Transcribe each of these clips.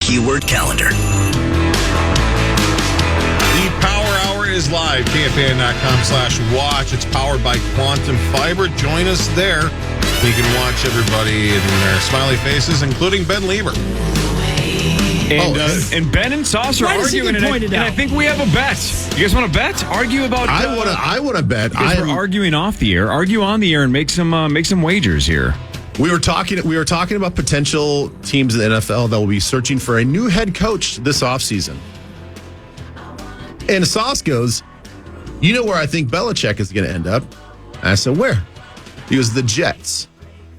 keyword calendar. The Power Hour is live, KFAN.com/watch. It's powered by Quantum Fiber. Join us there. You can watch everybody in their smiley faces, including Ben Lieber. And Ben and Sauce are arguing, and I think we have a bet. You guys want to bet? Argue about? I want to bet. We're arguing off the air. Argue on the air and make some wagers here. We were talking about potential teams in the NFL that will be searching for a new head coach this offseason. And Sauce goes, you know where I think Belichick is going to end up? I said, where? He goes, the Jets.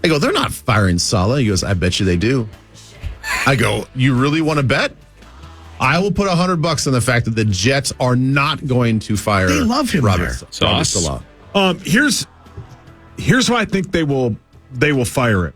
I go, they're not firing Saleh. He goes, I bet you they do. I go, you really want to bet? I will put $100 on the fact that the Jets are not going to fire. They love him Robert there. Saleh. Here's why I think they will fire him.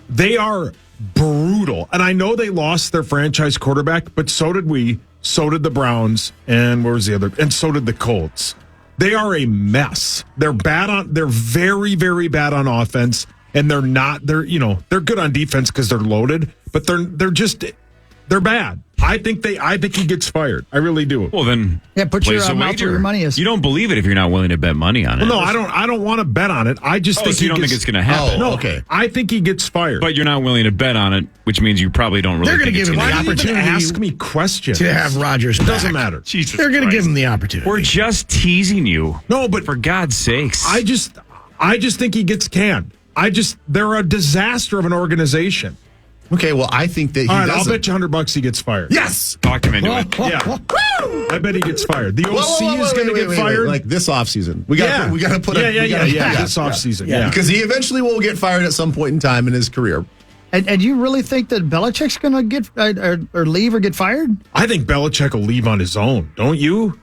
They are brutal, and I know they lost their franchise quarterback, but so did we. So did the Browns, and where was the other? And so did the Colts. They are a mess. They're very, very bad on offense. And they're good on defense because they're loaded, but they're bad. I think he gets fired. I really do. Well, then, put your mouth where your money is. You don't believe it if you're not willing to bet money on it. Well, no, I don't want to bet on it. I just think so you don't think it's going to happen. No, okay. I think he gets fired. But you're not willing to bet on it, which means you probably don't really. They're going to think give him the opportunity. Ask me questions to have Rodgers. It doesn't matter. Jesus They're going to Christ. give him the opportunity. We're just teasing you. No, but for God's sakes, I just think he gets canned. They're a disaster of an organization. Okay, well, I think that he All right, doesn't. I'll bet you $100 he gets fired. Yes! Talk him into it. Yeah. I bet he gets fired. The OC is going to get fired. Like this offseason. We got to put this offseason. Yeah. Because he eventually will get fired at some point in time in his career. And you really think that Belichick's going to get or leave or get fired? I think Belichick will leave on his own. Don't you?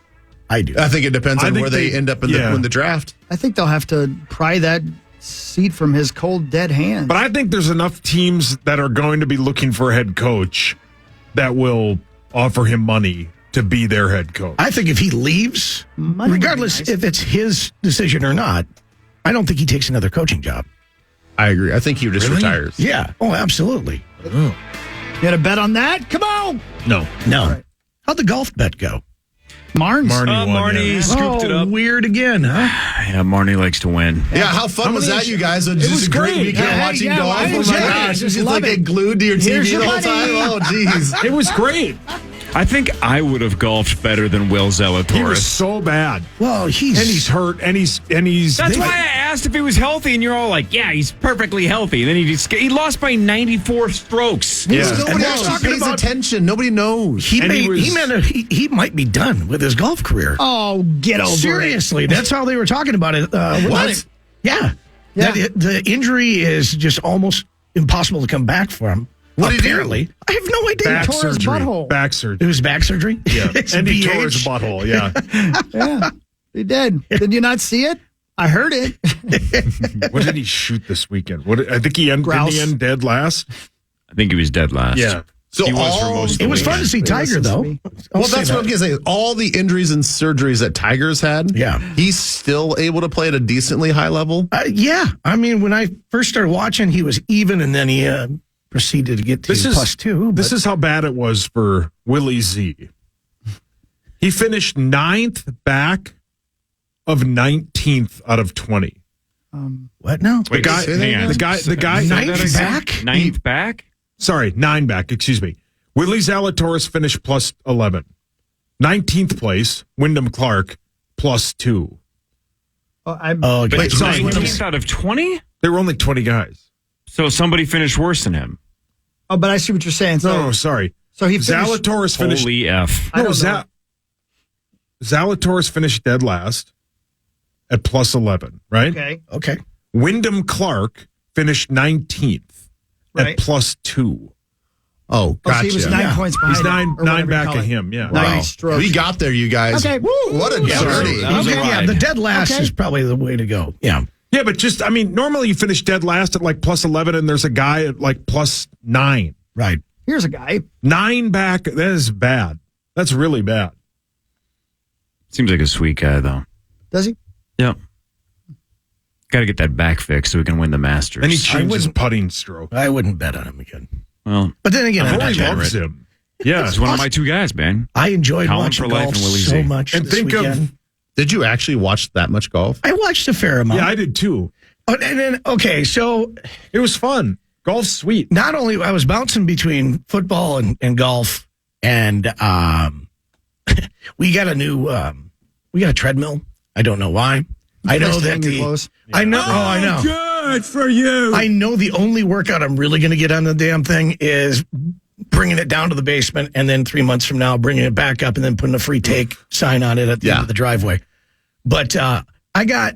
I do. I think it depends on where they end up in the draft. I think they'll have to pry that seat from his cold, dead hands. But I think there's enough teams that are going to be looking for a head coach that will offer him money to be their head coach. I think if he leaves, regardless if it's his decision or not, I don't think he takes another coaching job. I agree. I think he just retires. Yeah. Oh, absolutely. You got a bet on that? Come on. No. Right. How'd the golf bet go? Marnie scooped it up. Weird again, huh? Yeah, Marnie likes to win. Yeah, how fun was that, you guys? It was a great weekend watching golf. Oh, my gosh. Just get glued to your TV the whole time. Oh, jeez. It was great. I think I would have golfed better than Will Zalatoris. He was so bad. Well, he's hurt, and he's. That's why I asked if he was healthy, and you're all like, "Yeah, he's perfectly healthy." And then he lost by 94 strokes. Yeah. Nobody actually pays attention. Nobody knows. He might be done with his golf career. Oh, get over it. Seriously, that's how they were talking about it. What? Yeah. The injury is just almost impossible to come back from. What did he do? I have no idea. Back tore his surgery. butthole. Back surgery. It was back surgery? Yeah. And he tore his butthole, yeah. Yeah, he did. Did you not see it? I heard it. What did he shoot this weekend? I think he didn't he end dead last? I think he was dead last. Yeah. So he was for most of the It was fun to see Tiger, though. Well, that's what I'm going to say. All the injuries and surgeries that Tiger's had, he's still able to play at a decently high level? Yeah. I mean, when I first started watching, he was even, and then he proceeded to get to +2. This is how bad it was for Willie Z. He finished 9th back of 19th out of 20. What now? The guy 9th back? 9th back? Sorry, 9 back, excuse me. Willie Zalatoris finished +11. 19th place, Wyndham Clark, +2. But 19th out of 20? There were only 20 guys. So somebody finished worse than him. Oh, but I see what you're saying. So, No, sorry. So he finished, Zalatoris finished. Holy F. No, Zalatoris finished dead last at +11, right? Okay. Wyndham Clark finished 19th at +2. Oh, gotcha. So he was 9 points behind. He's him, nine back of him, yeah. Wow. Strokes. We got there, you guys. Okay. Woo, what a journey. Yeah, the dead last is probably the way to go. Yeah. Yeah, but normally you finish dead last at like +11, and there's a guy at like +9. Right. Here's a guy. 9 back, that is bad. That's really bad. Seems like a sweet guy, though. Does he? Yep. Got to get that back fixed so we can win the Masters. And he changed his putting stroke. I wouldn't bet on him again. Well, But then again, I'm not Rory generous. loves him. Yeah. he's one of my two guys, man. I enjoyed Colin watching for life golf and Willie so Z. much. And this think weekend. of, Did you actually watch that much golf? I watched a fair amount. yeah, I did too. And then, okay, so It was fun. Golf's sweet. not only I was bouncing between football and golf, and we got a treadmill. I don't know why. I know that Hanging close. I know. Oh, I know. Good for you. I know the only workout I'm really going to get on the damn thing is bringing it down to the basement, and then 3 months from now, bringing it back up, and then putting a free take sign on it at the end of the driveway. But I got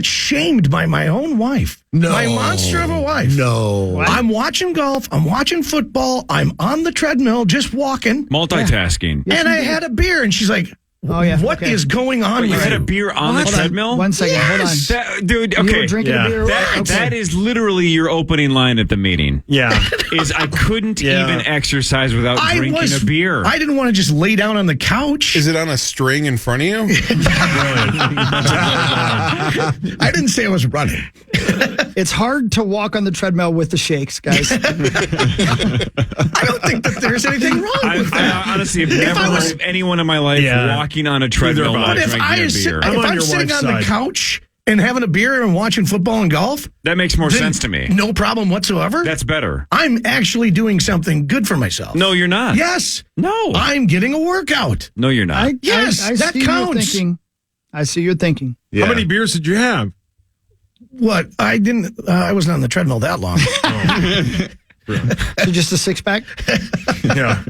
shamed by my own wife. No. My monster of a wife. No. I'm watching golf. I'm watching football. I'm on the treadmill, just walking. Multitasking. And I had a beer, and she's like, Oh, yeah. what is Okay. going on You with had a you? beer on the treadmill? One second. Yes. Dude, Hold on. You okay. were drinking Yeah. a beer? That is literally your opening line at the meeting. Yeah. Is I couldn't Yeah. even exercise without drinking a beer. I didn't want to just lay down on the couch. Is it on a string in front of you? I didn't say I was running. It's hard to walk on the treadmill with the shakes, guys. I don't think that there's anything wrong with that. I honestly have never I was- heard of anyone in my life Yeah. walking on a treadmill Neither have while I. But if drinking a beer. I'm on I'm your sitting wife's on the side. couch and having a beer and watching football and golf, That makes more then sense to me. No problem whatsoever. That's better. I'm actually doing something good for myself. No, you're not. Yes. No. I'm getting a workout. No, you're not. Yes, I that see counts. Your thinking. I see your thinking. Yeah. How many beers did you have? What? I didn't. I wasn't on the treadmill that long. So just a six pack? Yeah.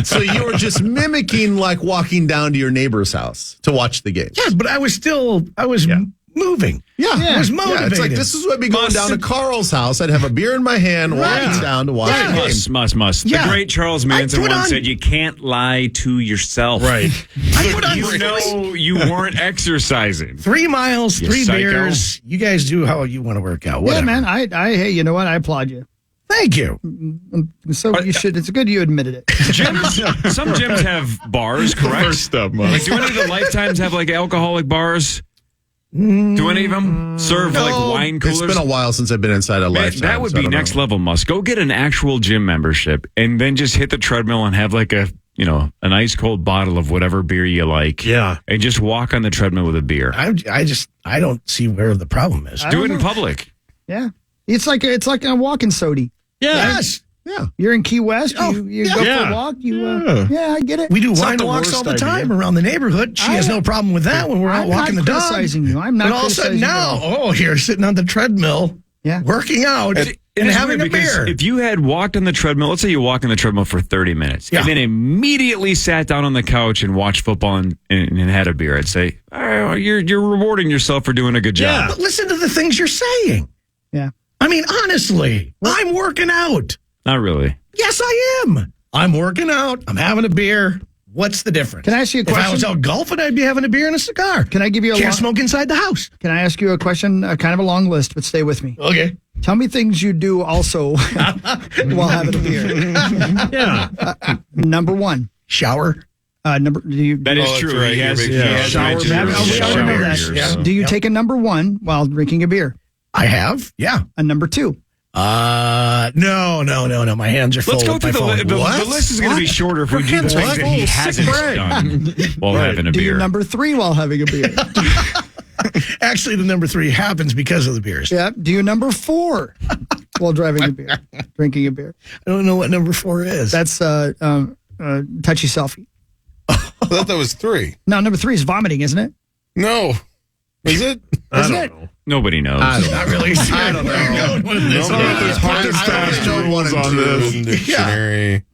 So you were just mimicking like walking down to your neighbor's house to watch the game. Yes, but I was moving. Yeah. I was Yeah, motivated. it's like this is what I'd be going down to Carl's house. I'd have a beer in my hand, walking down to watch the game. Must. Yeah. The great Charles Manson put once on- said, "You can't lie to yourself." Right. I put on You know you weren't exercising. 3 miles, You 3 psycho. beers. You guys do how you want to work out. Whatever. Yeah, man. Hey, you know what? I applaud you. Thank you. So you should. It's good you admitted it. Gyms, some gyms have bars, correct? First up, Like, do any of the Lifetimes have like alcoholic bars? Do any of them serve like wine coolers? It's been a while since I've been inside a Man, Lifetime. that would so I be don't next know. level, Muss. Go get an actual gym membership and then just hit the treadmill and have like an ice cold bottle of whatever beer you like. Yeah. And just walk on the treadmill with a beer. I don't see where the problem is. Do it in public. Yeah, it's like a walking sody. Yes. Yeah. You're in Key West. Oh, You go yeah. for a walk. Yeah. I get it. We do It's wine not the walks worst all the idea. time around the neighborhood. She has no problem with that when we're out I'm walking not the dog. criticizing you. I'm not But all of a sudden criticizing now, you're sitting on the treadmill, Yeah. working out and it's having weird a because beer. if you had walked on the treadmill, let's say you walk on the treadmill for 30 minutes Yeah. and then immediately sat down on the couch and watched football and had a beer, I'd say, oh, you're rewarding yourself for doing a good job. But listen to the things you're saying. Yeah. I mean, honestly, I'm working out. Not really. Yes, I am. I'm working out. I'm having a beer. What's the difference? Can I ask you a If I was question? out golfing, I'd be having a beer and a cigar. Can I give you a Can't long, smoke inside the house. Can I ask you a question? Kind of a long list, but stay with me. Okay. Tell me things you do also while having a beer. Yeah. Number one. Shower. Do you That is that's true. right. He has, You're he big has shower mentioned man. earlier Oh, we shower already know that. years. Yeah. do you take a number one while drinking a beer? I have. Yeah. A number two. No. My hands are full. Let's go with through my the phone. the list is going to be shorter if we do hands things are that he full. hasn't Sick break. done while having a Do you beer. number three while having a beer? Actually, the number 3 happens because of the beers. Yeah. Do you number four while driving a beer, drinking a beer? I don't know what number 4 is. That's touchy selfie. I thought that was 3. No, number 3 is vomiting, isn't it? No. Is it? I Isn't don't it? know. Nobody knows. not really. I don't know. There's hard and fast rules on this. Dictionary.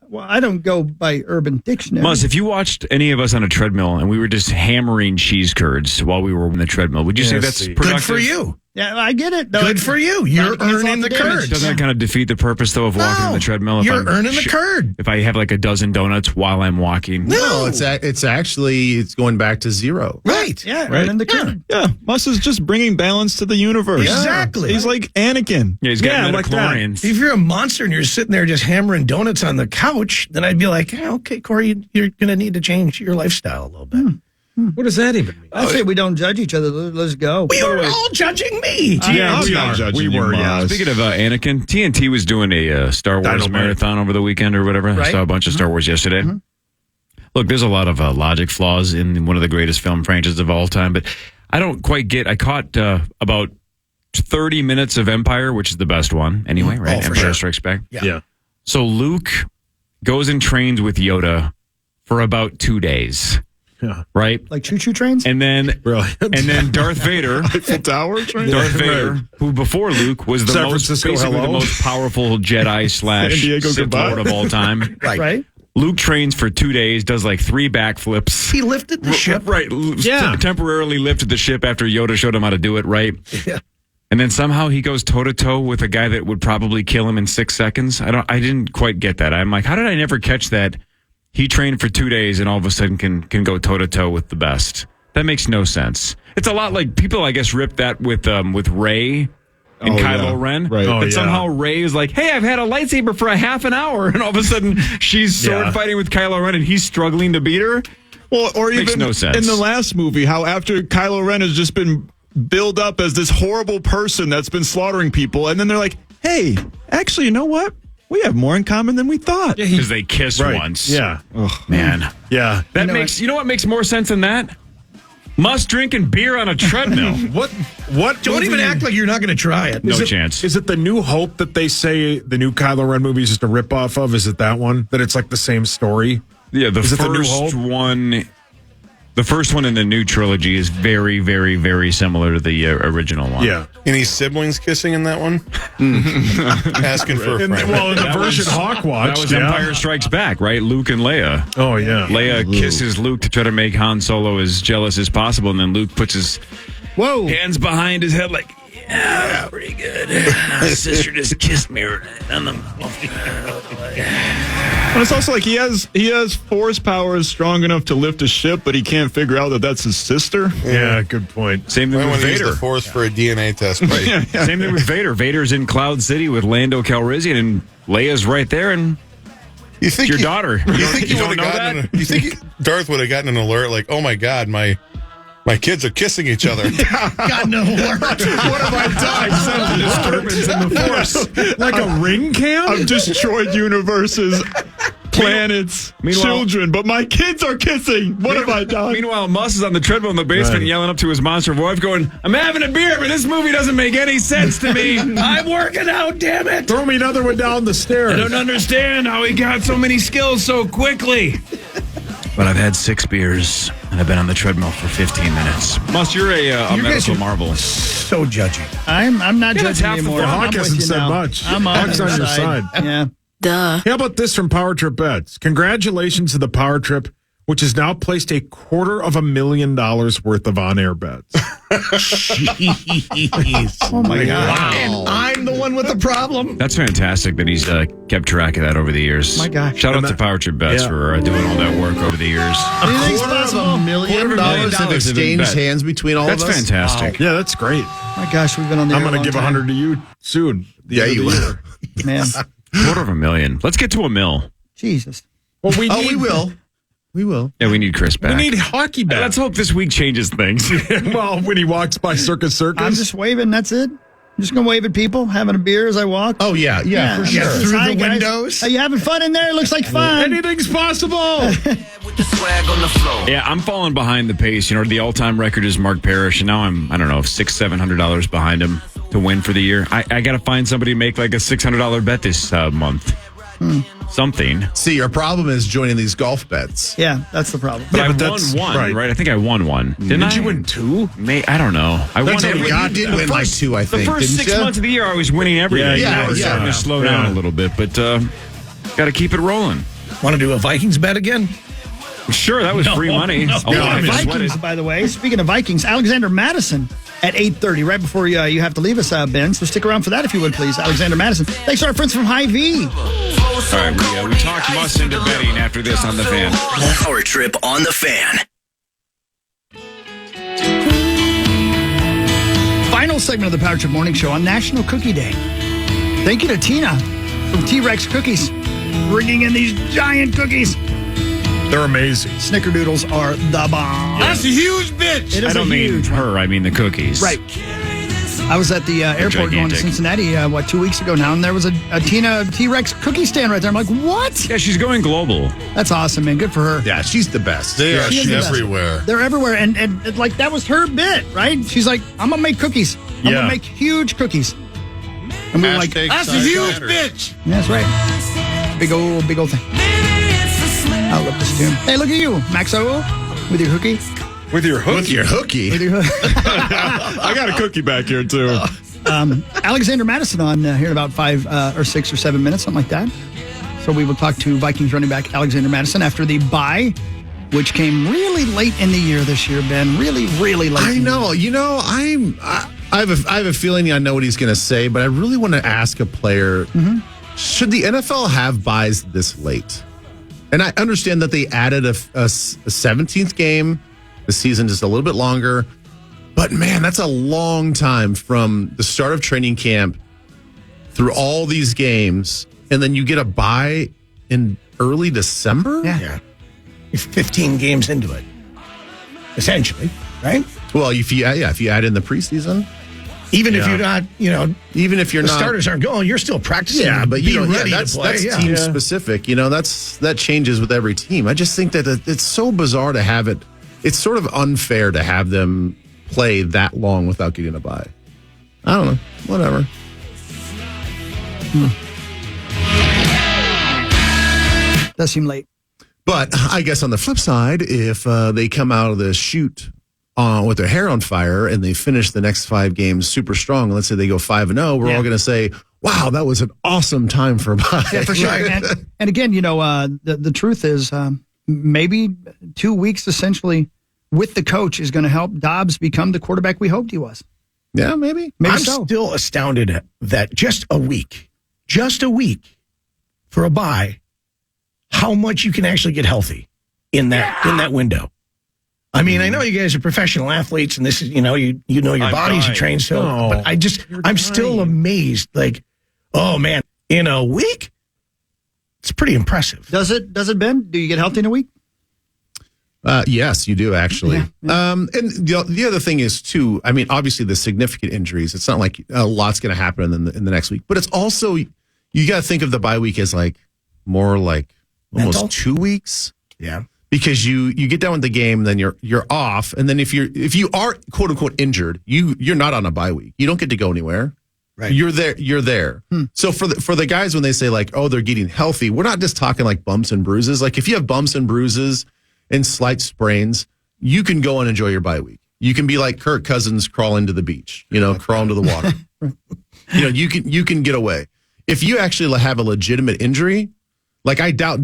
Well, I don't go by Urban Dictionary. Muzz, if you watched any of us on a treadmill and we were just hammering cheese curds while we were on the treadmill, would you say Yes, that's see. productive? Good for you. Yeah, I get it. though. Good for you. You're Not to cancel earning out the the damage. curd. Doesn't that kind of defeat the purpose, though, of walking on the treadmill? If You're I'm earning the curd. If I have like a dozen donuts while I'm walking. No, it's actually going back to 0. Right. Yeah, Right. earning the curd. Yeah, Muss is just bringing balance to the universe. Exactly. He's like Anakin. Yeah, he's got Yeah, like that. midichlorians. If you're a monster and you're sitting there just hammering donuts on the couch, then I'd be like, okay, Corey, you're going to need to change your lifestyle a little bit. What does that even mean? I say we don't judge each other. Let's go. We are all judging me. Yeah, we not are. judging We you, were, yeah. Maz. Speaking of Anakin, TNT was doing a Star Wars Dynamite. marathon over the weekend or whatever. I Right. saw a bunch of Star Wars yesterday. Look, there's a lot of logic flaws in one of the greatest film franchises of all time, but I don't quite get. I caught about 30 minutes of Empire, which is the best one anyway, right? Oh, for Empire sure. Strikes Back. Yeah. So Luke goes and trains with Yoda for about 2 days, Yeah. right? Like choo-choo trains? And then Brilliant. and then Darth Vader, Eiffel Tower train? Darth Vader, who before Luke was the San most Francisco, basically the hello? most powerful Jedi slash San Diego, Sith goodbye. Lord of all time. Right? Luke trains for 2 days, does like 3 backflips. He lifted the ship. Right. Yeah. Temporarily lifted the ship after Yoda showed him how to do it, right? Yeah. And then somehow he goes toe to toe with a guy that would probably kill him in 6 seconds. I didn't quite get that. I'm like, how did I never catch that? He trained for 2 days and all of a sudden can go toe to toe with the best. That makes no sense. It's a lot like people, I guess, ripped that with Rey and Oh, Kylo yeah. Ren. Right. Oh, And yeah. somehow Rey is like, hey, I've had a lightsaber for a half an hour. And all of a sudden she's sword Yeah. fighting with Kylo Ren and he's struggling to beat her. Well, or Makes even no sense. in the last movie, how after Kylo Ren has just been built up as this horrible person that's been slaughtering people, and then they're like, hey, actually, you know what? We have more in common than we thought. Because they kiss Right. once. Yeah. Man. Yeah. You know what makes more sense than that? Muss drinking beer on a treadmill. What Don't even movie- act like you're not going to try it. No Is it- chance. Is it the New Hope that they say the new Kylo Ren movie is just a ripoff of? Is it that one? That it's like the same story? Yeah, the Is it the New first Hope? one. The first one in the new trilogy is very, very, very similar to the original one. Yeah. Any siblings kissing in that one? Asking for a In, friend. well, in the version Hawk watched. That was yeah. Empire Strikes Back, right? Luke and Leia. Oh, yeah. Leia kisses Luke to try to make Han Solo as jealous as possible, and then Luke puts his Whoa. hands behind his head like, yeah, pretty good. My sister just kissed me right on the And it's also like he has force powers strong enough to lift a ship, but he can't figure out that that's his sister. Yeah, good point. Same thing I with want to use Vader. the Force for a DNA test. Right? Same thing with Vader. Vader's in Cloud City with Lando Calrissian, and Leia's right there, and You think your you- daughter. You think You you don't would know have gotten? that? You think Darth would have gotten an alert like, "Oh my God, my kids are kissing each other." God, no. What have I done? Sent a disturbance in the Force. Like a ring cam? I've destroyed universes, planets, Meanwhile- children, but my kids are kissing. What have I done? Meanwhile, Muss is on the treadmill in the basement Right. yelling up to his monster wife, going, I'm having a beer, but this movie doesn't make any sense to me. I'm working out, damn it. Throw me another one down the stairs. I don't understand how he got so many skills so quickly. But I've had 6 beers, and I've been on the treadmill for 15 minutes. Muss, you're a You guys medical are marvel. so judgy. I'm not Yeah, that's judging half the anymore. fun. I'm Hawk with hasn't you said now. much. I'm on Hawk's on your side. Yeah. Duh. How about this from Power Trip Bets? Congratulations to the Power Trip, which has now placed $250,000 worth of on-air bets. Jeez. Oh my God. And I'm the one with the problem. That's fantastic that he's kept track of that over the years. My gosh. Shout out And to that- Power Trip Bets yeah. for doing all that work over the years. Anything's $250,000 possible. have exchanged bet. hands between all That's of us. fantastic. Yeah, that's great. My gosh, we've been on the I'm air a going to long give time. 100 to you soon. Yeah, you will. Man, $250,000. Let's get to $1 million. Jesus. Well, Oh, we will. We will. Yeah, we need Chris back. We need hockey bets. Let's hope this week changes things. Well, when he walks by Circus I'm Circus. just waving. That's it. I'm just going to wave at people, having a beer as I walk. Oh, yeah, for sure. Just, Through "Hi, the guys. windows." Are you having fun in there? It looks like fun. Anything's possible. Yeah, I'm falling behind the pace. You know, the all-time record is Mark Parrish, and now I'm, I don't know, $600-700 behind him to win for the year. I got to find somebody to make like a $600 bet this month. Something. See, your problem is joining these golf bets. Yeah, that's the problem. But I but won that's- one, right. right. I think I won one. Didn't I? Did you win 2? I don't know. I won That's every. what God did win like 2, I The think. first didn't 6 ya? months of the year, I was winning everything. Yeah, Now it's yeah. starting to slow down a little bit, but got to keep it rolling. Want to do a Vikings bet again? Sure, that was free money. Although I just sweat Vikings, it. by the way. Speaking of Vikings, Alexander Mattison at 8:30, right before you have to leave us, Ben. So stick around for that if you would, please. Alexander Mattison. Thanks to our friends from Hy-Vee. All right, we talked Muss into betting after this on the Fan. Power Trip on the Fan. Final segment of the Power Trip Morning Show on National Cookie Day. Thank you to Tina from T-Rex Cookies, bringing in these giant cookies. They're amazing. Snickerdoodles are the bomb. That's a huge bitch. It is I don't a mean huge one. her. I mean the cookies. Right. I was at the airport going to gigantic. Cincinnati, 2 weeks ago now, and there was a Tina T-Rex cookie stand right there. I'm like, what? Yeah, she's going global. That's awesome, man. Good for her. Yeah, she's the best. They are She is the best. everywhere. They're everywhere, and like that was her bit, right? She's like, I'm gonna make cookies. I'm Yeah. gonna make huge cookies. And we were like, Hashtag that's size huge matters. bitch. That's right. Big old thing. I love this tune. Hey, look at you, Maxo, with your cookie. With your hook. With your hooky. With your I got a cookie back here, too. Alexander Mattison on here in about 5 or 6 or 7 minutes, something like that. So we will talk to Vikings running back Alexander Mattison after the bye, which came really late in the year this year, Ben. Really, really late. I know. You know, I have a feeling I know what he's going to say, but I really want to ask a player, should the NFL have buys this late? And I understand that they added a 17th game. The season is a little bit longer. But, man, that's a long time from the start of training camp through all these games, and then you get a bye in early December? Yeah. You're 15 games into it, essentially, right? Well, if you add in the preseason, Even if you're not, even if you're the not starters aren't going, you're still practicing. Yeah, but you being know, ready that's to play. that's team specific. You know, that changes with every team. I just think that it's so bizarre to have it. It's sort of unfair to have them play that long without getting a bye. I don't know. Whatever. Does seem late. But I guess on the flip side, if they come out of the chute with their hair on fire and they finish the next 5 games super strong, let's say they go 5-0, we're all going to say, wow, that was an awesome time for a bye. Yeah, for sure. And again, the truth is maybe 2 weeks essentially with the coach is going to help Dobbs become the quarterback we hoped he was. Yeah, maybe. Maybe I'm so. still astounded that just a week for a bye, how much you can actually get healthy in that window. I mean, I know you guys are professional athletes, and this is you know your bodies you train so. No, but I'm still amazed. Like, oh man, in a week, it's pretty impressive. Does it, Ben? Do you get healthy in a week? Yes, you do actually. Yeah. And the other thing is too. I mean, obviously the significant injuries. It's not like a lot's going to happen in the next week, but it's also you got to think of the bye week as like more like almost Mental? 2 weeks. Yeah. Because you get done with the game, then you're off, and then if you are quote unquote injured, you're not on a bye week. You don't get to go anywhere. Right. You're there. So for the guys when they say like, oh, they're getting healthy, we're not just talking like bumps and bruises. Like if you have bumps and bruises and slight sprains, you can go and enjoy your bye week. You can be like Kirk Cousins crawling to the beach, crawl into the water. You can get away. If you actually have a legitimate injury, like I doubt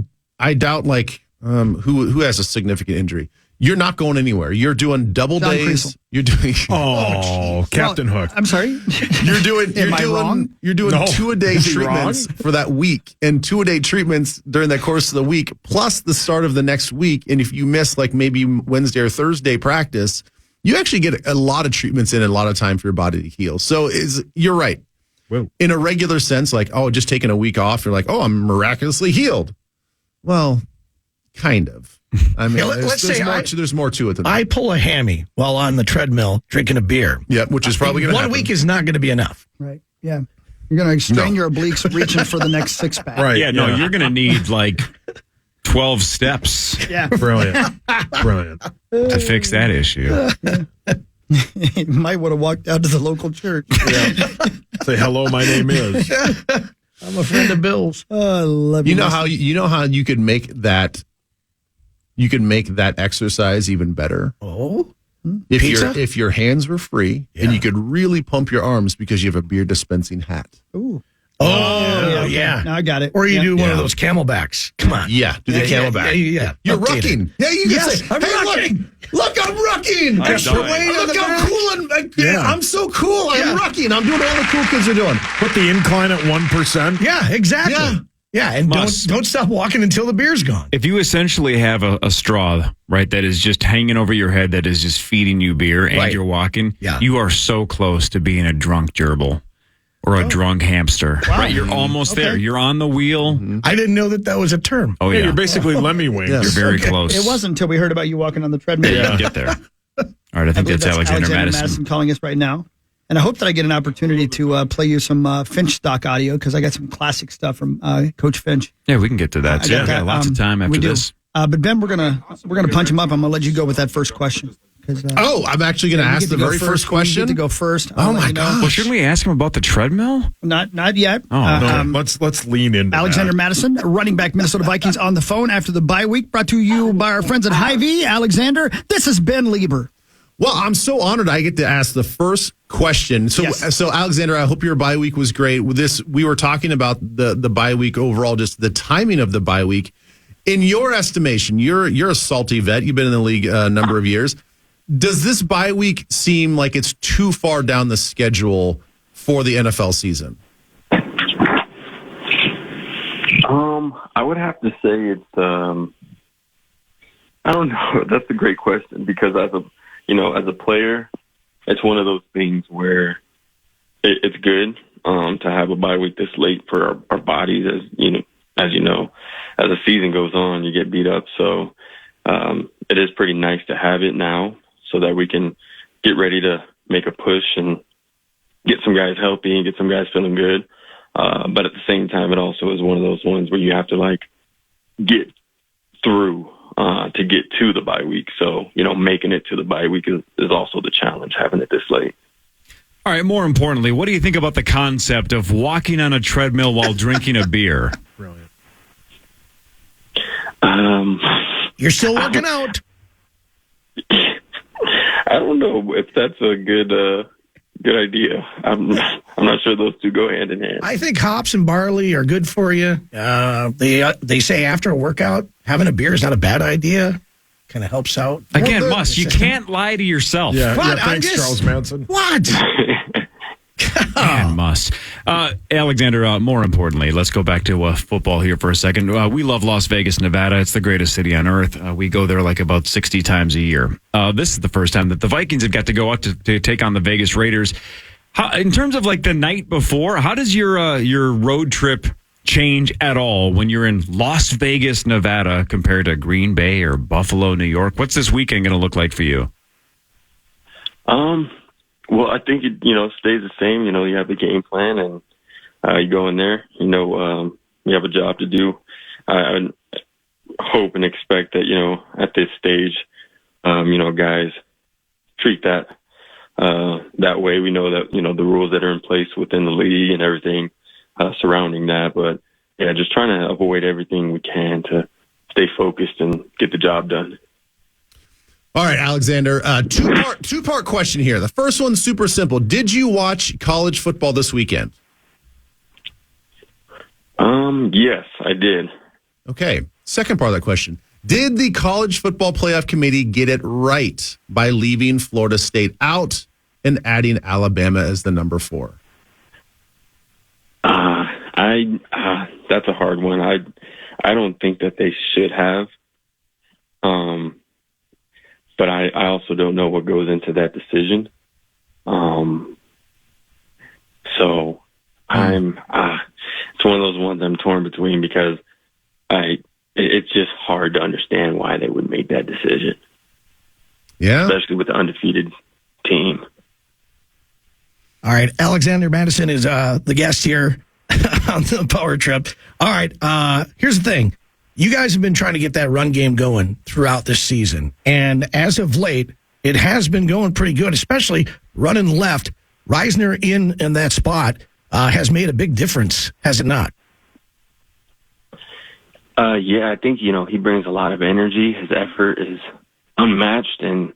like who has a significant injury. You're not going anywhere. You're doing double John days. Kreisel. You're doing Captain Hook. I'm sorry. You're doing Am I wrong? You're doing No. 2-a-day treatments for that week, and 2-a-day treatments during the course of the week, plus the start of the next week. And if you miss like maybe Wednesday or Thursday practice, you actually get a lot of treatments in and a lot of time for your body to heal. So you're right. Whoa. In a regular sense, like, oh, just taking a week off, you're like, oh, I'm miraculously healed. Well, kind of. I mean, Yeah, let's say there's more to it than that. I pull a hammy while on the treadmill drinking a beer. Yeah, which is probably going to happen. 1 week is not going to be enough. Right. Yeah. You're going to strain your obliques reaching for the next 6-pack. Right. Yeah, no, you're going to need like 12 steps Yeah. Brilliant. to fix that issue. You might want to walk down to the local church. Say hello. My name is. I'm a friend of Bill's. Oh, I love You know how you could make that exercise even better Oh, if your hands were free and you could really pump your arms because you have a beer dispensing hat. Ooh. yeah. Now I got it. Or you Yeah. do one of those camelbacks. Come on. Yeah, do the camelback. Yeah. You're Update it. rucking. Yeah, you can Yes, say, I'm "Hey, rucking." Look, I'm rucking. I'm dying. Look how cool I'm so cool. I'm rucking. I'm doing all the cool kids are doing. Put the incline at 1%. Yeah, exactly. Yeah, and Muss. don't stop walking until the beer's gone. If you essentially have a straw, right, that is just hanging over your head, that is just feeding you beer, and Right. you're walking, Yeah. you are so close to being a drunk gerbil. Or a drunk hamster. Wow. Right, you're almost Okay. there. You're on the wheel. I didn't know that was a term. Oh, Yeah, yeah. you're basically Lemmy Wings. Yeah. You're very Okay. close. It wasn't until we heard about you walking on the treadmill. Yeah, you get there. All right, I think believe that's Alexander Mattison. calling us right now. And I hope that I get an opportunity to play you some Finch stock audio because I got some classic stuff from Coach Finch. Yeah, we can get to that. I too. got that. Lots of time we after do. this. But Ben, we're gonna punch him up. I'm gonna let you go with that first question. I'm actually going to ask the very first question. You get to go first. Oh, my gosh. Well, shouldn't we ask him about the treadmill? Not yet. Oh, No, let's lean into Alexander that. Mattison, running back Minnesota Vikings on the phone after the bye week. Brought to you by our friends at Hy-Vee. Alexander, this is Ben Lieber. Well, I'm so honored I get to ask the first question. So, Yes. so Alexander, I hope your bye week was great. With this, we were talking about the bye week overall, just the timing of the bye week. In your estimation, you're a salty vet. You've been in the league a number of years. Does this bye week seem like it's too far down the schedule for the NFL season? I would have to say it's. I don't know. That's a great question because as a player, it's one of those things where it's good to have a bye week this late for our bodies. As you know, as the season goes on, you get beat up. So it is pretty nice to have it now, so that we can get ready to make a push and get some guys healthy and get some guys feeling good. But at the same time, it also is one of those ones where you have to get through to get to the bye week. So, making it to the bye week is also the challenge, having it this late. All right, more importantly, what do you think about the concept of walking on a treadmill while drinking a beer? Brilliant. You're still working out. I don't know if that's a good idea. I'm not sure those two go hand in hand. I think hops and barley are good for you. They say after a workout, having a beer is not a bad idea. Kind of helps out. Again, Muss, you can't lie to yourself. Yeah, What? thanks, Charles Manson. What? Man, Muss. Alexander, more importantly, let's go back to football here for a second. We love Las Vegas, Nevada. It's the greatest city on earth. We go there about 60 times a year. This is the first time that the Vikings have got to go out to take on the Vegas Raiders. In terms of the night before, how does your road trip change at all when you're in Las Vegas, Nevada compared to Green Bay or Buffalo, New York? What's this weekend going to look like for you? Well, I think it stays the same. You have the game plan, and you go in there. You have a job to do. I hope and expect that at this stage, guys treat that that way. We know that the rules that are in place within the league and everything surrounding that. But yeah, just trying to avoid everything we can to stay focused and get the job done. All right, Alexander, two-part question here. The first one's super simple. Did you watch college football this weekend? Yes, I did. Okay. Second part of that question. Did the College Football Playoff Committee get it right by leaving Florida State out and adding Alabama as the number 4? That's a hard one. I don't think that they should have. But I also don't know what goes into that decision. So it's one of those ones I'm torn between because it's just hard to understand why they would make that decision. Yeah. Especially with the undefeated team. All right, Alexander Mattison is the guest here on the Power Trip. All right, here's the thing. You guys have been trying to get that run game going throughout this season. And as of late, it has been going pretty good, especially running left. Reisner in that spot has made a big difference, has it not? Yeah, I think, he brings a lot of energy. His effort is unmatched. And,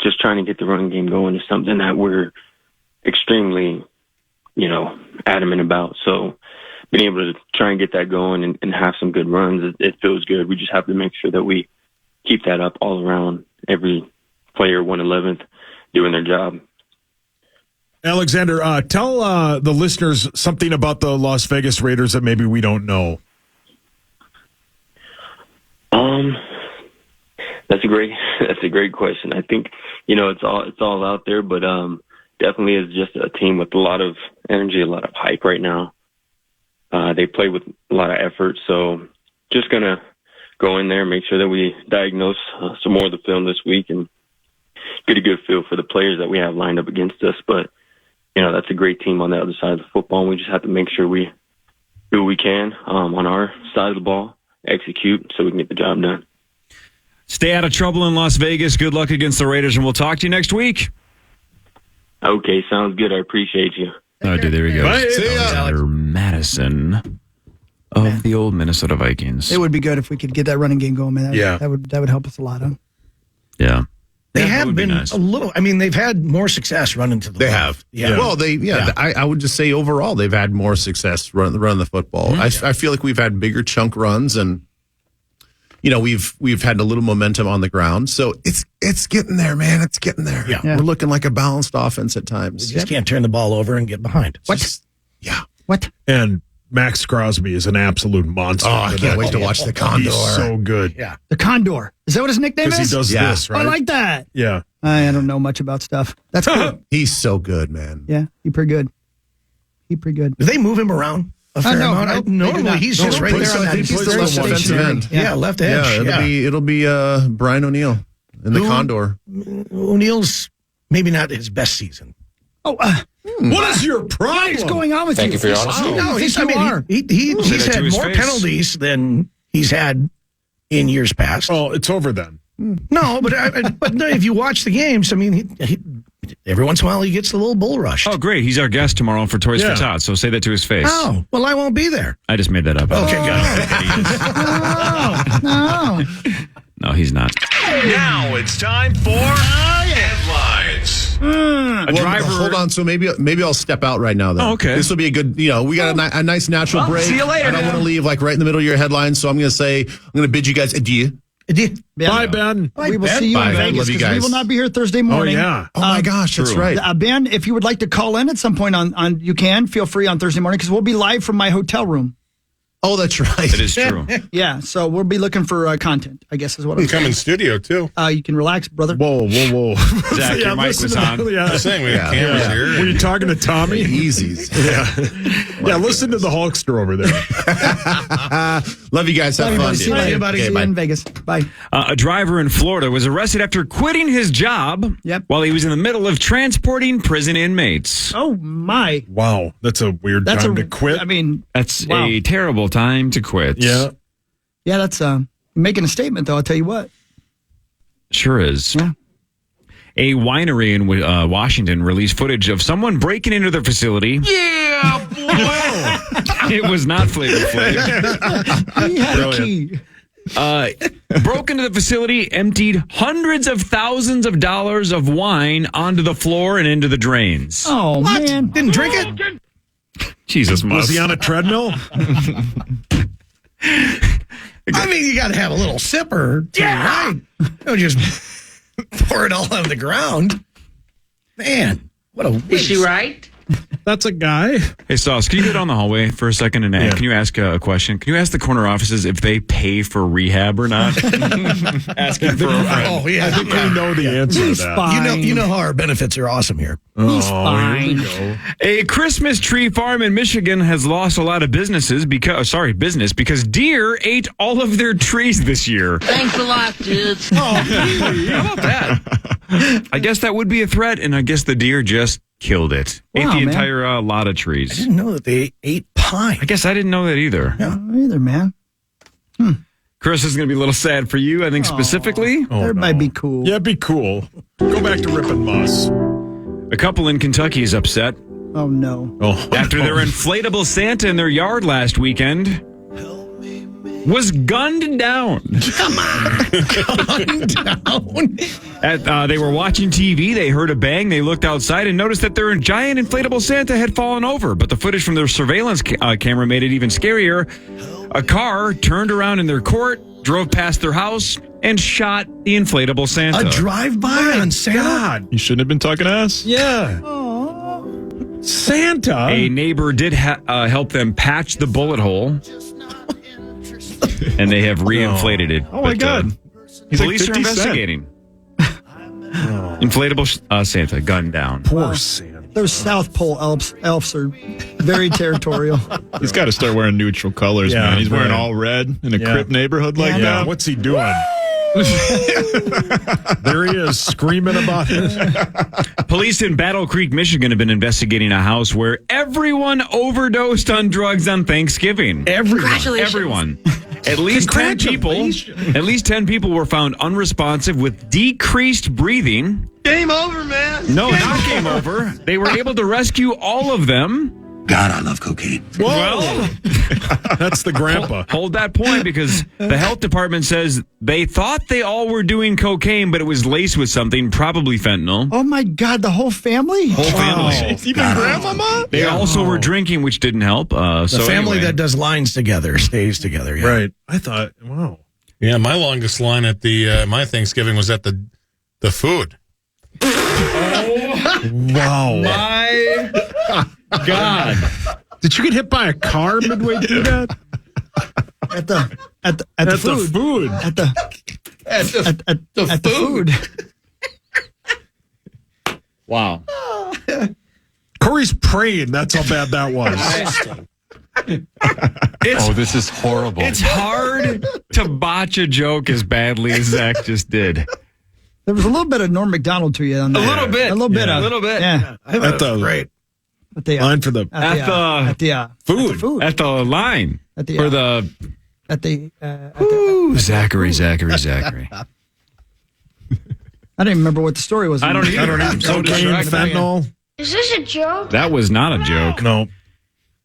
just trying to get the run game going is something that we're extremely, adamant about. So being able to try and get that going and have some good runs, it feels good. We just have to make sure that we keep that up all around, every player 1/11th doing their job. Alexander, tell the listeners something about the Las Vegas Raiders that maybe we don't know. That's a great question. I think, it's all out there, but definitely is just a team with a lot of energy, a lot of hype right now. They play with a lot of effort, so just going to go in there, make sure that we diagnose some more of the film this week and get a good feel for the players that we have lined up against us. But, that's a great team on the other side of the football, and we just have to make sure we do what we can on our side of the ball, execute so we can get the job done. Stay out of trouble in Las Vegas. Good luck against the Raiders, and we'll talk to you next week. Okay, sounds good. I appreciate you. Oh, dude, there we go. Bye. See ya. Alexander Mattison of the old Minnesota Vikings. It would be good if we could get that running game going, man. That would help us a lot, huh? Yeah. They That have would be been nice. a little. I mean, they've had more success running to the They ball. have. Yeah. Well, I would just say overall they've had more success running the football. I feel like we've had bigger chunk runs, and we've had a little momentum on the ground. So it's getting there, man. It's getting there. Yeah. We're looking like a balanced offense at times. You just can't turn the ball over and get behind. What? And Max Crosby is an absolute monster. Oh, I can't wait to watch the Condor. He's so good. Yeah. The Condor. Is that what his nickname Because is? he does this, Oh, right? I like that. Yeah. I don't know much about stuff. That's cool. He's so good, man. Yeah, he's pretty good. Do they move him around a fair no, amount? no, they do Normally, not. he's No, just he right plays there on on- that. he plays He's on very the defensive stationary. end. Yeah, left edge. Yeah, it'll be Brian O'Neill in the Condor. O'Neill's maybe not his best season. Oh, What is your problem? what is going on with you? you for your honesty. No, he's. I mean, he's that to had his more face. penalties than he's had in years past. Oh, it's over then. No, but if you watch the games, I mean, he, every once in a while he gets a little bull rushed. Oh, great. He's our guest tomorrow for Toys Yeah. for Tots, so say that to his face. Oh, well, I won't be there. I just made that up. Okay, good. No. No, he's not. Now it's time for headlines. A driver. Hold on. So maybe I'll step out right now. Then. Oh, okay. This will be a good. We got a nice natural break. see you later, I don't want to leave like right in the middle of your headlines, so I'm going to bid you guys adieu. Bye, Ben. We will see you Bye, in Ben. Vegas Love you because we guys. will not be here Thursday Oh, morning. yeah. Oh my gosh, that's right. Ben, if you would like to call in at some point on you can feel free on Thursday morning because we'll be live from my hotel room. Oh, that's right. It is true. Yeah, so we'll be looking for content, I guess is what I'm Come in studio, too. saying. You can relax, brother. Whoa. Zach, your mic listen was to- on. Yeah. I'm saying we have cameras Yeah. here. Were you talking to Tommy? Easies. Yeah, listen to the Hulkster over there. Love you guys. Have Love you, fun. buddy. See you Love later. you, buddy. See you bye. in Vegas. Bye. A driver in Florida was arrested after quitting his job while he was in the middle of transporting prison inmates. Oh, my. Wow, that's a weird That's time to quit. I mean, That's wow. a terrible time to quit. yeah. Yeah, that's making a statement, though, I'll tell you what. Sure is. Yeah. A winery in Washington released footage of someone breaking into their facility. Yeah, boy. It was not Flavor Flav. He had a key. Broke into the facility, emptied hundreds of thousands of dollars of wine onto the floor and into the drains. Oh, man. Didn't drink it? Jesus, Muss. Was he on a treadmill? I mean, you got to have a little sipper. Right. Don't just pour it all on the ground. Man, what a waste. Is she right? That's a guy. Hey, Sauce, can you go down the hallway for a second and can you ask a question? Can you ask the corner offices if they pay for rehab or not? Asking for a friend. Oh, yeah. I think we know the answer to He's that. fine. You know how our benefits are awesome here. He's Here fine. we go. A Christmas tree farm in Michigan has lost a lot of business because deer ate all of their trees this year. Thanks a lot, dudes. How about that? I guess that would be a threat, and I guess the deer just killed it. Ate Wow, the man. entire lot of I trees. didn't know that they ate pine. I guess I didn't know that either. Either, man. Chris, this is going to be a little sad for you, I think, specifically. That might be cool. Yeah, be cool. Go back to Rip and Muss. A couple in Kentucky is upset Oh, no. after their inflatable Santa in their yard last weekend was gunned down. They were watching TV. They heard a bang. They looked outside and noticed that their giant inflatable Santa had fallen over. But the footage from their surveillance camera made it even scarier. A car turned around in their court, drove past their house, and shot the inflatable Santa. A drive-by on Santa? God. You shouldn't have been talking to us. Yeah. Santa. A neighbor did help them patch the bullet hole, and they have reinflated it. Oh, my God. He's like Police are 50 Cent. investigating. Inflatable Santa gunned down. Poor Santa. Those South Pole elves are very territorial. He's got to start wearing neutral colors, man. He's wearing all red in a Crip neighborhood like that. What's he doing? There he is, screaming about it. Police in Battle Creek, Michigan have been investigating a house where everyone overdosed on drugs on Thanksgiving. Everyone. At least 10 people were found unresponsive with decreased breathing. Game over, man. No, not game over. They were able to rescue all of them. God, I love cocaine. Well, That's the grandpa. hold that point because the health department says they thought they all were doing cocaine, but it was laced with something, probably fentanyl. Oh my God, the whole family? Whole family. Even grandmama? They also were drinking, which didn't help. The family that does lines together stays together. Yeah. Right. I thought, wow. Yeah, my longest line at the my Thanksgiving was at the food. Wow. My God. Did you get hit by a car midway through that? At the food. At the food. Wow. Corey's praying. That's how bad that was. This is horrible. It's hard to botch a joke as badly as Zach just did. There was a little bit of Norm Macdonald to you on that. A little bit. A little bit. Yeah. At the Great. At the line for the food. At the line. At the for the. Zachary. I didn't remember what the story was. I don't either. cocaine, fentanyl. Is this a joke? That was not a joke. No.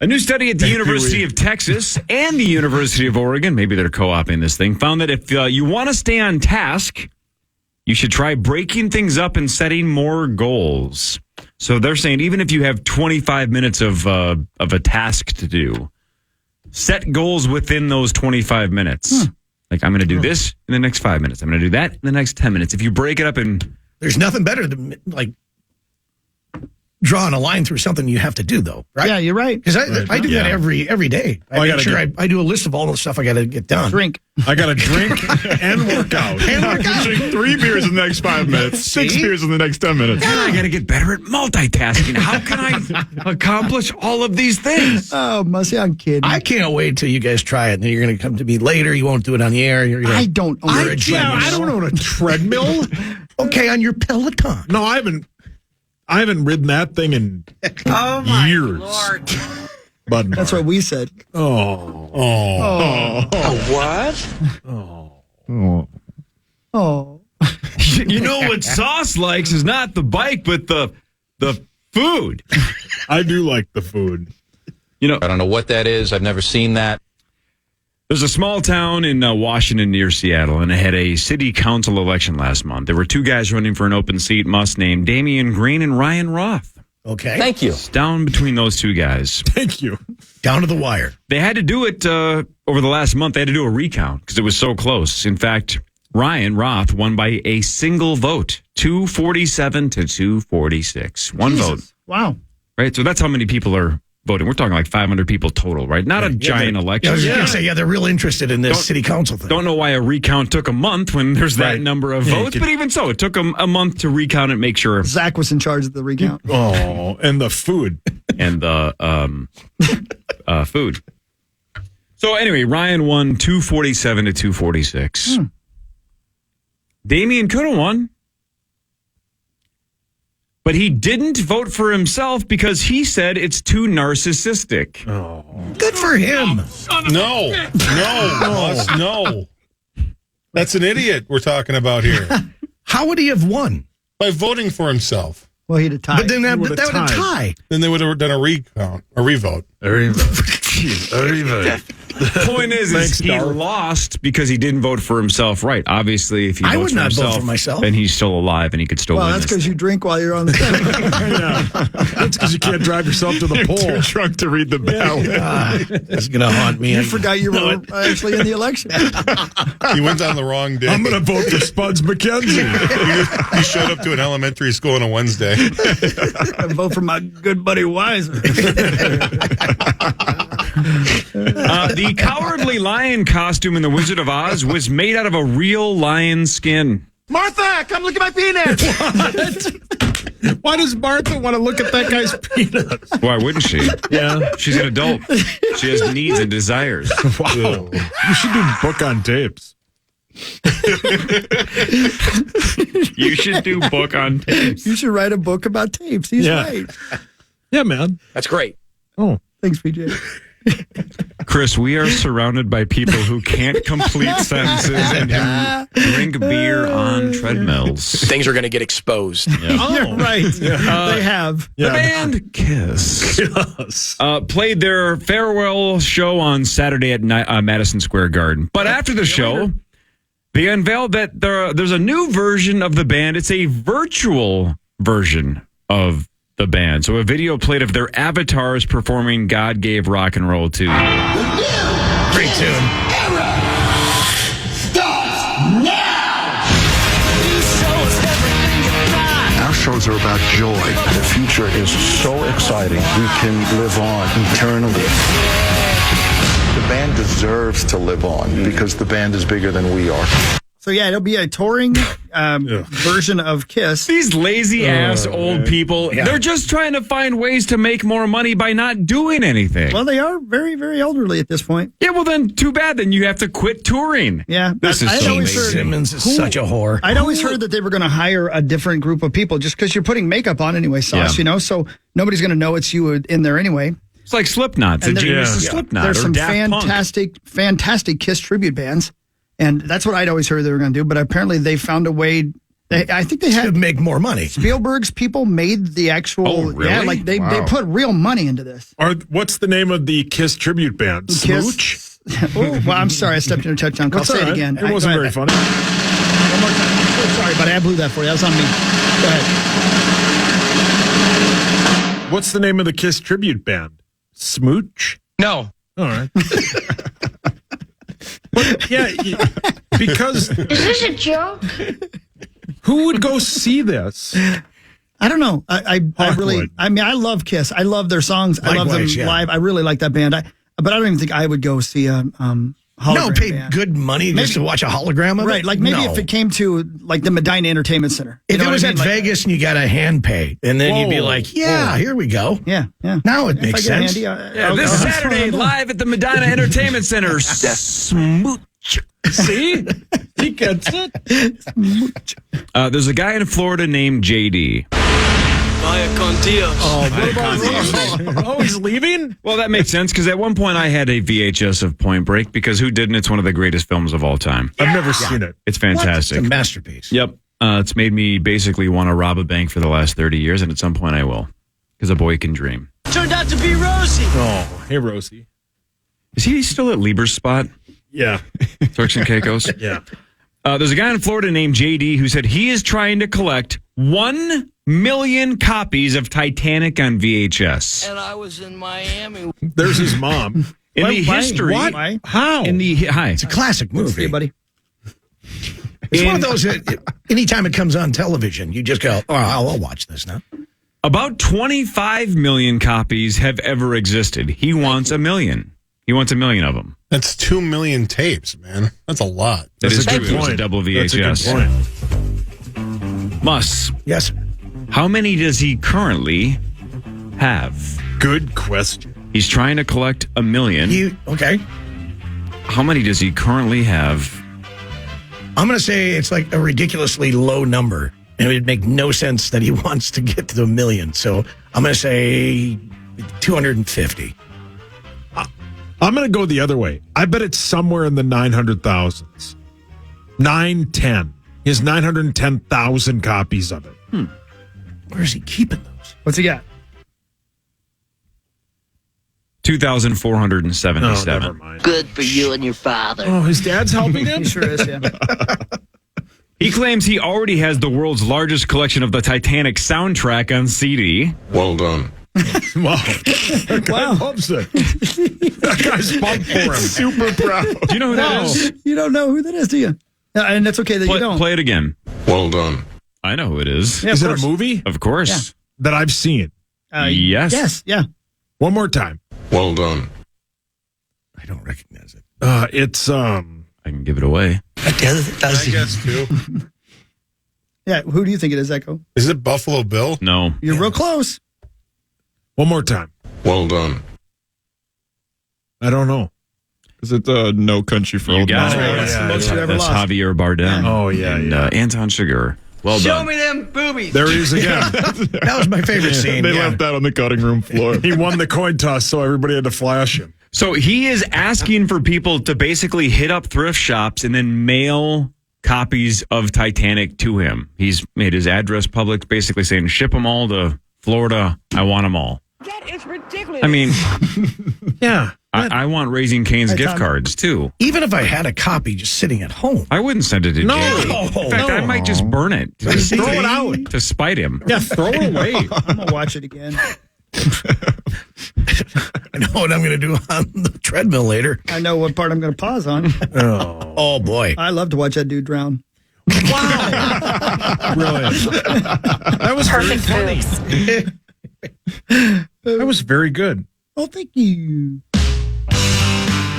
A new study at the University of Texas and the University of Oregon, maybe they're co-opting this thing, found that if you want to stay on task, you should try breaking things up and setting more goals. So they're saying even if you have 25 minutes of a task to do, set goals within those 25 minutes. Like, I'm going to do this in the next 5 minutes. I'm going to do that in the next 10 minutes. If you break it up and... There's nothing better than, like, drawing a line through something you have to do, though, right? Yeah, you're right. Because I do that every day. I do a list of all the stuff I got to get done. Drink. I got to drink and work out. Drink 3 beers in the next 5 minutes, 6 beers in the next 10 minutes. I got to get better at multitasking. How can I accomplish all of these things? Oh, Muss, I'm kidding. I can't wait till you guys try it. And then you're going to come to me later. You won't do it on the air. I don't own a treadmill. I don't own a treadmill. Okay, on your Peloton. No, I haven't ridden that thing in years. Lord. But That's what we said. Oh. You know what Sauce likes is not the bike, but the food. I do like the food. You know, I don't know what that is. I've never seen that. there's a small town in Washington near Seattle, and it had a city council election last month. There were two guys running for an open seat, Muss named Damian Green and Ryan Roth. Okay. Thank you. It's down between those two guys. Thank you. Down to the wire. They had to do it over the last month. They had to do a recount because it was so close. In fact, Ryan Roth won by a single vote, 247 to 246. One vote. Wow. Right? So that's how many people are voting. We're talking like 500 people total, right? Not a giant election. I was going to say, they're real interested in this city council thing. Don't know why a recount took a month when there's that number of votes, but even so, it took a month to recount and make sure. Zach was in charge of the recount. Oh, and the food. And the food. So anyway, Ryan won 247 to 246. Damian could have won. But he didn't vote for himself because he said it's too narcissistic. Oh. Good for him. No. That's an idiot we're talking about here. How would he have won? By voting for himself. Well, he'd have tied. But then that would have tied. Then they would have done a recount, a revote. The point is he lost because he didn't vote for himself. Right. Obviously, if he I votes would not vote for myself, then he's still alive and he could still win. Well, that's because you drink while you're on the That's because you can't drive yourself to the poll. Too drunk to read the ballot. That's going to haunt me. You forgot you were actually in the election. He went on the wrong day. I'm going to vote for Spuds McKenzie. He showed up to an elementary school on a Wednesday. I vote for my good buddy Weiser. The Cowardly Lion costume in The Wizard of Oz was made out of a real lion skin. Martha, come look at my penis. Why does Martha want to look at that guy's penis? Why wouldn't she? Yeah. She's an adult. She has needs and desires. Wow. You should do book on tapes. You should do book on tapes. You should write a book about tapes. He's right. Yeah, man. That's great. Oh. Thanks, PJ. Chris, we are surrounded by people who can't complete sentences and who drink beer on treadmills. Things are going to get exposed. Yeah. You're right. They have. The band Kiss played their farewell show on Saturday at Madison Square Garden. But after the show, they unveiled that there's a new version of the band. It's a virtual version of the band. So a video played of their avatars performing God Gave Rock and Roll to. Great tune. Our shows are about joy. The future is so exciting. We can live on eternally. The band deserves to live on because the band is bigger than we are. So, yeah, it'll be a touring version of Kiss. These lazy ass old people, they're just trying to find ways to make more money by not doing anything. Well, they are very, very elderly at this point. Yeah, well, then too bad. Then you have to quit touring. Yeah. This is so amazing. Simmons is such a whore. I'd always heard that they were going to hire a different group of people just because you're putting makeup on anyway, Sauce, so nobody's going to know it's you in there anyway. It's like Slipknot. It's a genius of Slipknot. There's or some Daft fantastic Kiss tribute bands. And that's what I'd always heard they were going to do. But apparently they found a way. I think they had to make more money. Spielberg's people made the actual. Oh, really? Yeah, like they put real money into this. What's the name of the Kiss tribute band? Smooch? Oh, well, I'm sorry. I stepped in a touchdown call. Say it again. It wasn't very funny. One more time. I'm so sorry, buddy. I blew that for you. That was on me. Go ahead. What's the name of the Kiss tribute band? Smooch? No. All right. But, yeah, because... Is this a joke? Who would go see this? I don't know. I really... I mean, I love Kiss. I love their songs. I love them live. I really like that band. But I don't even think I would go see a hologram pay band. good money just to watch a hologram of it? Right, like maybe if it came to like the Medina Entertainment Center. If it was at Vegas and you got a hand pay, and then you'd be like, here we go. Yeah. Now it makes sense. This Saturday, live at the Medina Entertainment Center. Smooch. See? He gets it. There's a guy in Florida named JD. Oh, he's leaving? Well, that makes sense because at one point I had a VHS of Point Break because who didn't? It's one of the greatest films of all time. I've never seen it. It's fantastic. It's a masterpiece. Yep. It's made me basically want to rob a bank for the last 30 years, and at some point I will because a boy can dream. Turned out to be Rosie. Oh, hey, Rosie. Is he still at Lieber's spot? Yeah. Turks and Caicos? Yeah. There's a guy in Florida named JD who said he is trying to collect 1 million copies of Titanic on VHS. And I was in Miami. There's his mom. In the history. What? Why? How? It's a classic movie. Hey, buddy. It's one of those that anytime it comes on television, you just go, I'll watch this now. About 25 million copies have ever existed. He wants 1 million. He wants 1 million of them. That's 2 million tapes, man. That's a lot. That is a true. good It was a point. double That's a good VHS. point. Muss, Yes. how many does he currently have? Good question. He's trying to collect 1 million. Okay. How many does he currently have? I'm going to say it's like a ridiculously low number. And it would make no sense that he wants to get to the 1 million. So I'm going to say 250. I'm going to go the other way. I bet it's somewhere in the 900,000s. 910. He has 910,000 copies of it. Where is he keeping those? What's he got? 2,477. Oh, never mind. Good for you and your father. Oh, his dad's helping him? He sure is, yeah. He claims he already has the world's largest collection of the Titanic soundtrack on CD. Well done. Wow. That guy loves it. That guy's pumped for him. Super proud. Do you know who that is? You don't know who that is, do you? And that's okay that you don't. Play it again. Well done. I know who it is. Yeah, Is of it a course. movie Of course. that I've seen? Yes. Yes, yeah. One more time. Well done. I don't recognize it. It's I can give it away. I guess too. Yeah, who do you think it is, Echo? Is it Buffalo Bill? No. You're real close. One more time. Well done. I don't know. Is it No Country for You Old got Men? it. That's the most you ever That's lost. Javier Bardem. Oh, yeah, and, yeah. Anton Chigurh. Well Show done. me them boobies. There he is again. That was my favorite scene. They yeah. left that on the cutting room floor. He won the coin toss, so everybody had to flash him. So he is asking for people to basically hit up thrift shops and then mail copies of Titanic to him. He's made his address public, basically saying, ship them all to Florida. I want them all. That is ridiculous. I mean, Yeah. I want Raising Cane's gift cards, too. Even if I had a copy just sitting at home. I wouldn't send it to No. Jay. In fact, I might just burn it. Just throw it out. To spite him. Yeah, throw it away. I'm going to watch it again. I know what I'm going to do on the treadmill later. I know what part I'm going to pause on. Oh, boy. I love to watch that dude drown. Brilliant. That was Perfect very funny. That was very good. Oh, thank you.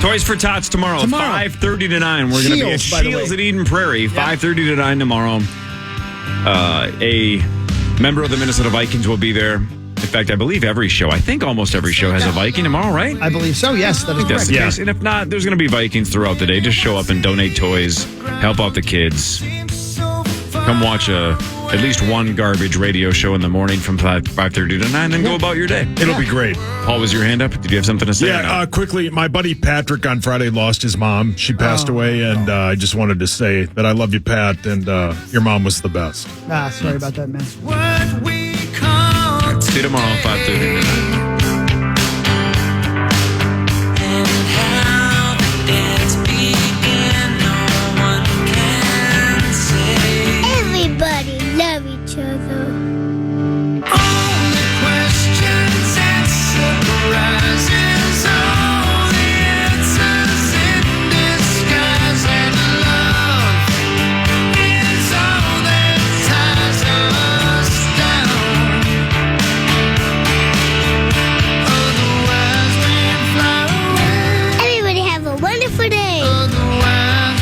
Toys for Tots tomorrow. 5:30 to 9. We're going to be at Shields, by the Shields way. at Eden Prairie. 5:30 to 9 tomorrow. A member of the Minnesota Vikings will be there. In fact, I believe I think almost every show has a Viking tomorrow, right? I believe so. Yes, that is That's correct. the case. And if not, there's going to be Vikings throughout the day. Just show up and donate toys, help out the kids. Come watch at least one garbage radio show in the morning from 5:30 to 9, then go about your day. It'll be great. Paul, was your hand up? Did you have something to say? or no? Yeah, quickly, my buddy Patrick on Friday lost his mom. She passed away, and I just wanted to say that I love you, Pat, and your mom was the best. Sorry about that, man. See you tomorrow, 5:30 to 9.